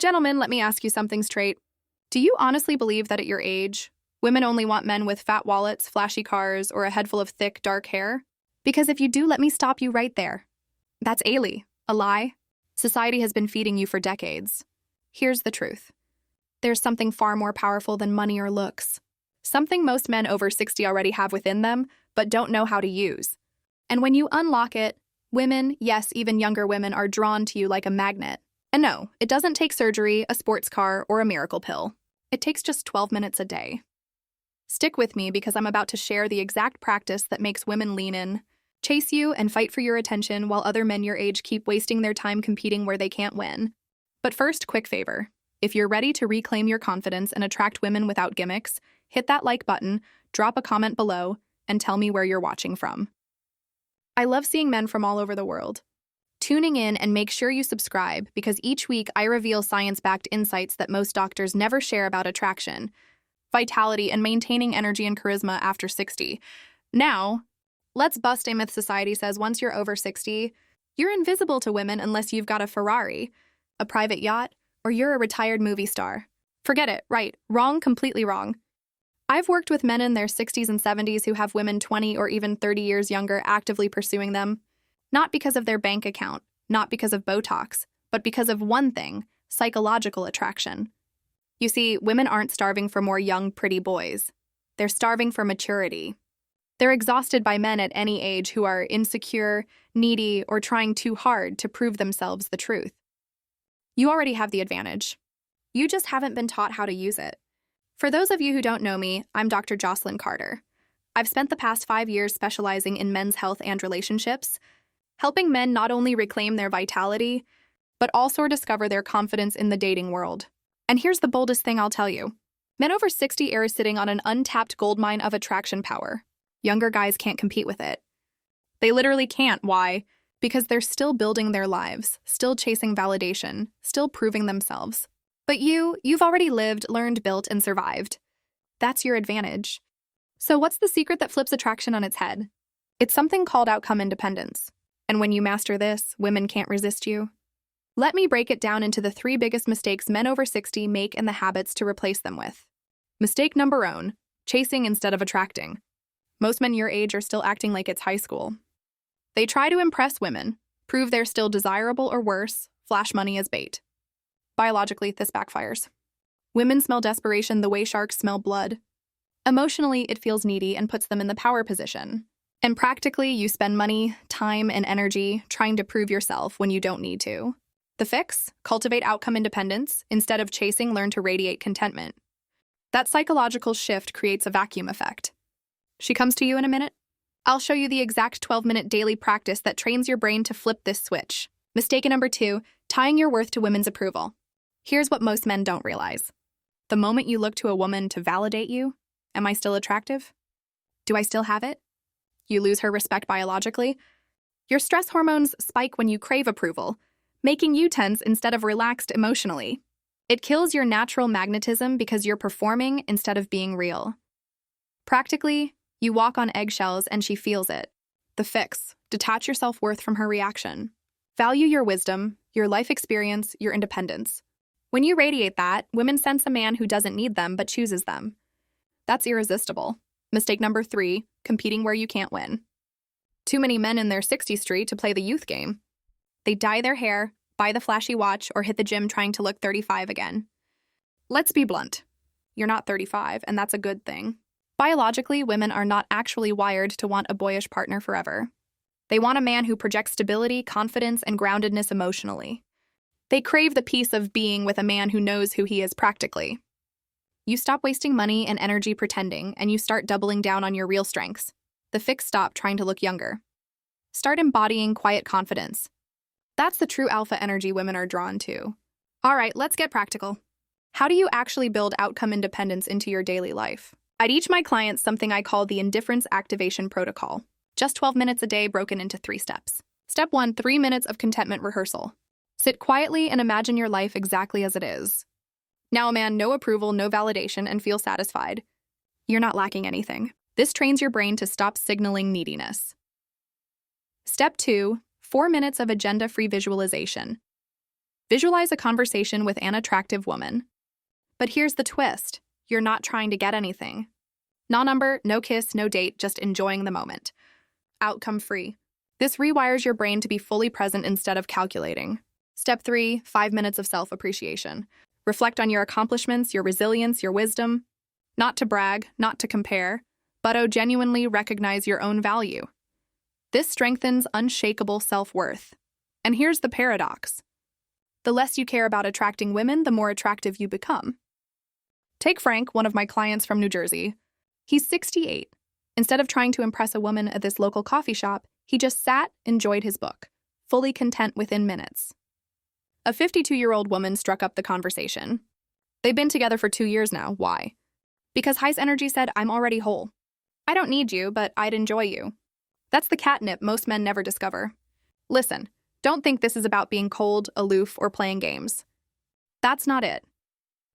Gentlemen, let me ask you something straight. Do you honestly believe that at your age, women only want men with fat wallets, flashy cars, or a head full of thick, dark hair? Because if you do, let me stop you right there. That's a lie. Society has been feeding you for decades. Here's the truth. There's something far more powerful than money or looks. Something most men over 60 already have within them, but don't know how to use. And when you unlock it, women, yes, even younger women, are drawn to you like a magnet. And no, it doesn't take surgery, a sports car, or a miracle pill. It takes just 12 minutes a day. Stick with me because I'm about to share the exact practice that makes women lean in, chase you, and fight for your attention while other men your age keep wasting their time competing where they can't win. But first, quick favor. If you're ready to reclaim your confidence and attract women without gimmicks, hit that like button, drop a comment below, and tell me where you're watching from. I love seeing men from all over the world. Tuning in, and make sure you subscribe because each week I reveal science-backed insights that most doctors never share about attraction, vitality, and maintaining energy and charisma after 60. Now, let's bust a myth society says once you're over 60, you're invisible to women unless you've got a Ferrari, a private yacht, or you're a retired movie star. Forget it, right, wrong, completely wrong. I've worked with men in their 60s and 70s who have women 20 or even 30 years younger actively pursuing them. Not because of their bank account, not because of Botox, but because of one thing, psychological attraction. You see, women aren't starving for more young, pretty boys. They're starving for maturity. They're exhausted by men at any age who are insecure, needy, or trying too hard to prove themselves the truth. You already have the advantage. You just haven't been taught how to use it. For those of you who don't know me, I'm Dr. Jocelyn Carter. I've spent the past 5 years specializing in men's health and relationships, helping men not only reclaim their vitality, but also discover their confidence in the dating world. And here's the boldest thing I'll tell you. Men over 60 are sitting on an untapped goldmine of attraction power. Younger guys can't compete with it. They literally can't. Why? Because they're still building their lives, still chasing validation, still proving themselves. But you've already lived, learned, built, and survived. That's your advantage. So what's the secret that flips attraction on its head? It's something called outcome independence. And when you master this, women can't resist you. Let me break it down into the 3 biggest mistakes men over 60 make and the habits to replace them with. Mistake number 1, chasing instead of attracting. Most men your age are still acting like it's high school. They try to impress women, prove they're still desirable, or worse, flash money as bait. Biologically, this backfires. Women smell desperation the way sharks smell blood. Emotionally, it feels needy and puts them in the power position. And practically, you spend money, time, and energy trying to prove yourself when you don't need to. The fix? Cultivate outcome independence. Instead of chasing, learn to radiate contentment. That psychological shift creates a vacuum effect. She comes to you in a minute? I'll show you the exact 12-minute daily practice that trains your brain to flip this switch. Mistake number 2, tying your worth to women's approval. Here's what most men don't realize. The moment you look to a woman to validate you, am I still attractive? Do I still have it? You lose her respect biologically. Your stress hormones spike when you crave approval, making you tense instead of relaxed emotionally. It kills your natural magnetism because you're performing instead of being real. Practically, you walk on eggshells and she feels it. The fix: detach your self-worth from her reaction. Value your wisdom, your life experience, your independence. When you radiate that, women sense a man who doesn't need them but chooses them. That's irresistible. Mistake number 3, competing where you can't win. Too many men in their 60s street to play the youth game. They dye their hair, buy the flashy watch, or hit the gym trying to look 35 again. Let's be blunt. You're not 35, and that's a good thing. Biologically, women are not actually wired to want a boyish partner forever. They want a man who projects stability, confidence, and groundedness emotionally. They crave the peace of being with a man who knows who he is practically. You stop wasting money and energy pretending, and you start doubling down on your real strengths. The fix: stop trying to look younger. Start embodying quiet confidence. That's the true alpha energy women are drawn to. All right, let's get practical. How do you actually build outcome independence into your daily life? I teach my clients something I call the indifference activation protocol. Just 12 minutes a day broken into 3 steps. Step 1, 3 minutes of contentment rehearsal. Sit quietly and imagine your life exactly as it is. Now a man, no approval, no validation, and feel satisfied. You're not lacking anything. This trains your brain to stop signaling neediness. Step 2, 4 minutes of agenda-free visualization. Visualize a conversation with an attractive woman. But here's the twist. You're not trying to get anything. No number, no kiss, no date, just enjoying the moment. Outcome free. This rewires your brain to be fully present instead of calculating. Step 3, 5 minutes of self-appreciation. Reflect on your accomplishments, your resilience, your wisdom. Not to brag, not to compare, but to genuinely recognize your own value. This strengthens unshakable self-worth. And here's the paradox. The less you care about attracting women, the more attractive you become. Take Frank, one of my clients from New Jersey. He's 68. Instead of trying to impress a woman at this local coffee shop, he just sat, enjoyed his book, fully content within minutes. A 52-year-old woman struck up the conversation. They've been together for 2 years now. Why? Because High's energy said, I'm already whole. I don't need you, but I'd enjoy you. That's the catnip most men never discover. Listen, don't think this is about being cold, aloof, or playing games. That's not it.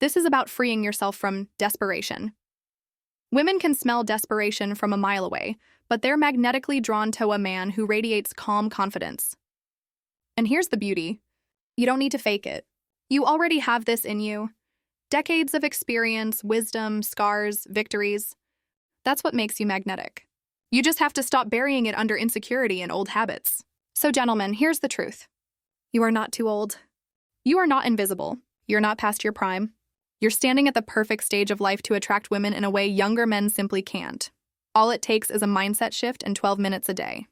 This is about freeing yourself from desperation. Women can smell desperation from a mile away, but they're magnetically drawn to a man who radiates calm confidence. And here's the beauty. You don't need to fake it. You already have this in you. Decades of experience, wisdom, scars, victories. That's what makes you magnetic. You just have to stop burying it under insecurity and old habits. So gentlemen, here's the truth. You are not too old. You are not invisible. You're not past your prime. You're standing at the perfect stage of life to attract women in a way younger men simply can't. All it takes is a mindset shift and 12 minutes a day.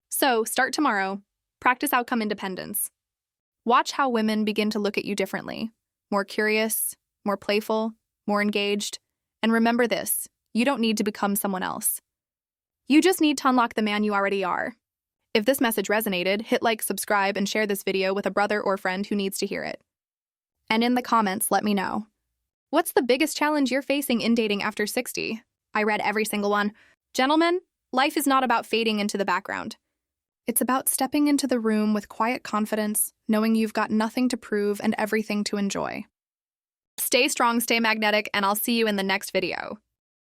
So, start tomorrow. Practice outcome independence. Watch how women begin to look at you differently. More curious, more playful, more engaged. And remember this, you don't need to become someone else. You just need to unlock the man you already are. If this message resonated, hit like, subscribe, and share this video with a brother or friend who needs to hear it. And in the comments, let me know. What's the biggest challenge you're facing in dating after 60? I read every single one. Gentlemen, life is not about fading into the background. It's about stepping into the room with quiet confidence, knowing you've got nothing to prove and everything to enjoy. Stay strong, stay magnetic, and I'll see you in the next video.